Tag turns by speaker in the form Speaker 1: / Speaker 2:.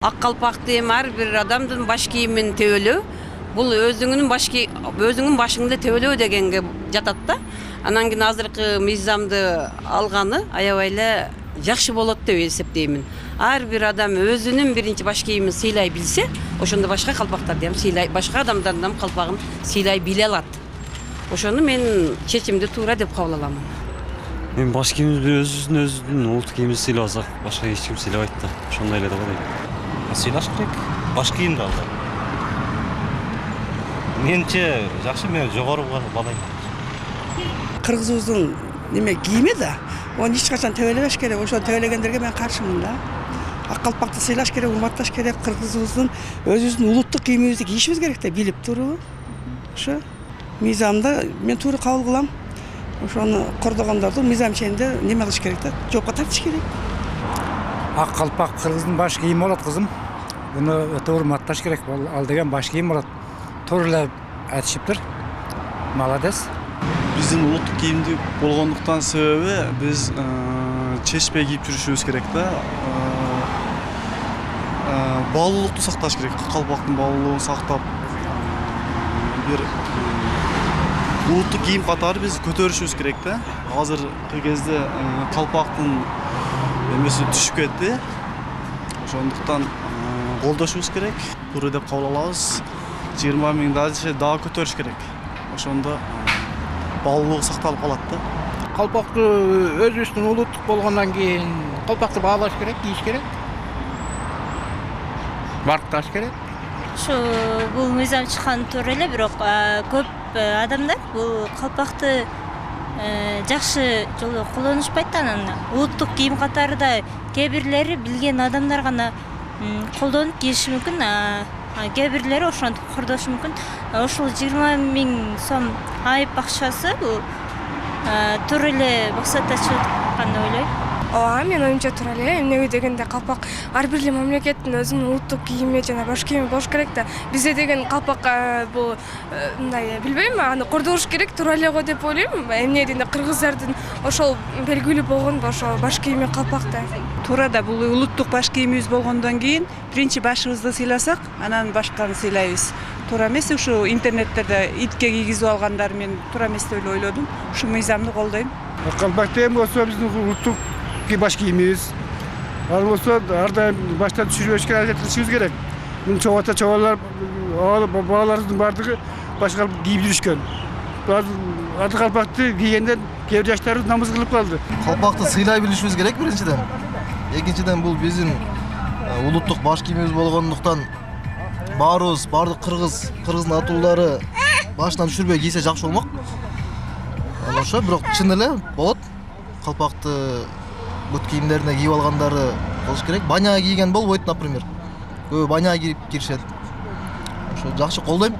Speaker 1: Ак калпакты эми ар бир адамдын баш кийимин тебелөө. Бул өзүңүн башыңды тебелөө дегенге жатат да. Анан кийин азыркы мыйзамды алганы аябай эле жакшы болот деп эсептеймин. Ар бир адам өзүнүн биринчи баш кийимин сыйлай билсе, ошондо башка калпактарды ham сыйлай, башка адамдардын ham калпагын сыйлай биле алат. Ошону мен чечимди туура деп кабыл алам.
Speaker 2: Мен баш кийимибизди өзүбүздүн улуттук кийимибизди сыйлабасак, башка эч ким сыйлабайт да. Ошондой эле да дейм.
Speaker 3: Сыйлаш керек. Баш кийимди алды. Менче жакшы, мен жогору балайм.
Speaker 4: Кыргызыбыздын неме кийими да. Оны эч качан тебелебеш керек. Ошо тебелегендерге мен каршымын да. Ак калпакты сыйлаш керек, урматташ керек. Кыргызыбыздын өзүбүздүн улуттук кийимибизди кийишибиз керек да, билип туруп. Ошо мыйзамды мен туура кабыл кылам. Ошону кордогондорду мыйзам ченинде неме кылыш керек да, жоопко тартыш керек.
Speaker 5: Ак калпак кыргыздын баш кийими болот кызым. Буну өтө урматташ керек. Ал деген баш кийим болот. Туура эле айтышыптыр. Молодец.
Speaker 6: Биздин улуттук кийимди болгондуктан себеби биз чечпей кийип жүрүшүбүз керек да. Баалуулукту сакташ керек. Калпактын баалуулугун сактап бир улуттук кийим катары биз көтөрүшүбүз керек да. Азыркы кезде калпактын эмеси түшүп кетти. Ошондуктан колдошубуз керек. Туура деп кабыл алабыз. 20 миң дагы көтөрүш керек. Ошондо баалуулугу сакталып калат да.
Speaker 7: Калпакты өзүбүздүн улуттук болгондон кийин калпакты баалаш керек, кийиш керек. Баркташ керек.
Speaker 8: Şu bu mizam çıkan törele bирок көп адамдар бул калпакты жакшы жолу колдонушпайт да. Анан улуттук кийим катары да кээ бирлери билген адамдар гана колдонуп кийиши мүмкүн. Кээ бирлери ошентип кордошу мүмкүн. Ошол 20 миң сом айып акчасы бул туура эле максатта чыгып аткан деп ойлойм.
Speaker 9: Ооба, мен оюмча туура эле. Эмнеге дегенде калпак ар бир мамлекеттин өзүнүн улуттук кийими жана баш кийими болуш керек да. Бизде деген калпак бул мындай билбейм, аны кордош керек, туура эле го деп ойлойм. Эмне дегенде кыргыздардын ошол белгилүү болгон ошо баш кийими калпак да.
Speaker 4: Туура да, бул улуттук баш кийимибиз болгондон кийин биринчи башыбызды сыйласак, анан башканы сыйлайбыз. Туура эмес, ушу интернеттерде итке кийгизип алгандар мен туура эмес деп ойлодум. Ушу мыйзамды колдойм.
Speaker 5: Калпакты эми болсо биздин улуттук баш кийимибиз. Ал болсо ар дайым баштан түшүрбөшкө аракет кылышыбыз керек. Мун чогата чогалар, балалардын бардыгы башка кийип жүрүшкөн. Аты калпакты кийгенден кээ бир жаштарыбыз намыс кылып калды.
Speaker 10: Калпакты сыйлай билишибиз керек биринчиден. Экинчиден бул биздин улуттук баш кийимибиз болгондуктан бардык кыргыздын атуулары башынан түшүрбөй кийсе жакшы болмок. Ошо бирок чын эле болот. Калпакты бут кийимдерине кийип алгандары болуш керек. Баняга кийген болбойт, например. Көбү баняга кирип киришет. Ошо жакшы колдойм.